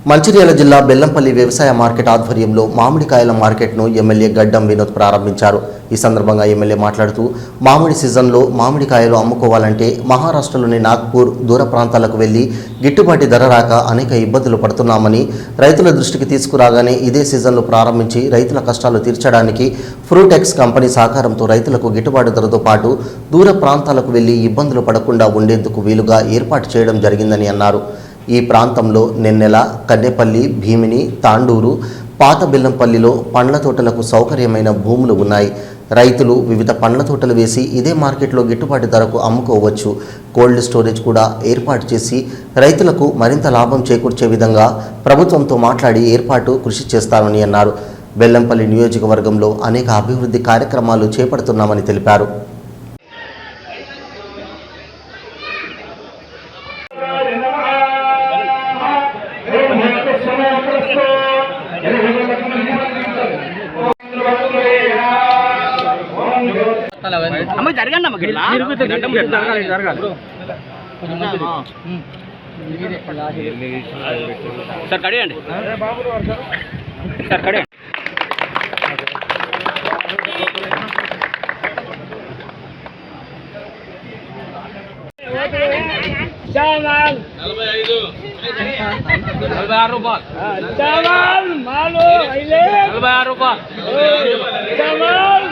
మంచిర్యాల జిల్లా బెల్లంపల్లి వ్యవసాయ మార్కెట్ ఆధ్వర్యంలో మామిడికాయల మార్కెట్ను ఎమ్మెల్యే గడ్డం వినోద్ ప్రారంభించారు. ఈ సందర్భంగా ఎమ్మెల్యే మాట్లాడుతూ మామిడి సీజన్లో మామిడికాయలు అమ్ముకోవాలంటే మహారాష్ట్రలోని నాగ్పూర్ దూర ప్రాంతాలకు వెళ్లి గిట్టుబాటు ధర రాక అనేక ఇబ్బందులు పడుతున్నామని, రైతుల దృష్టికి తీసుకురాగానే ఇదే సీజన్లో ప్రారంభించి రైతుల కష్టాలు తీర్చడానికి ఫ్రూటెక్స్ కంపెనీ సహకారంతో రైతులకు గిట్టుబాటు ధరతో పాటు దూర ప్రాంతాలకు వెళ్లి ఇబ్బందులు పడకుండా ఉండేందుకు వీలుగా ఏర్పాటు చేయడం జరిగిందని అన్నారు. ఈ ప్రాంతంలో నెన్నెల, కన్నెపల్లి, భీమిని, తాండూరు, పాత బెల్లంపల్లిలో పండ్ల తోటలకు సౌకర్యమైన భూములు ఉన్నాయి. రైతులు వివిధ పండ్ల తోటలు వేసి ఇదే మార్కెట్లో గిట్టుబాటు ధరకు అమ్ముకోవచ్చు. కోల్డ్ స్టోరేజ్ కూడా ఏర్పాటు చేసి రైతులకు మరింత లాభం చేకూర్చే విధంగా ప్రభుత్వంతో మాట్లాడి కృషి చేస్తామని అన్నారు. బెల్లంపల్లి నియోజకవర్గంలో అనేక అభివృద్ధి కార్యక్రమాలు చేపడుతున్నామని తెలిపారు. Sir కడియండి sir కడియండి. చావల్ 45 46 రూపాయలు. చావల్ మాలు 46 రూపాయలు. చావల్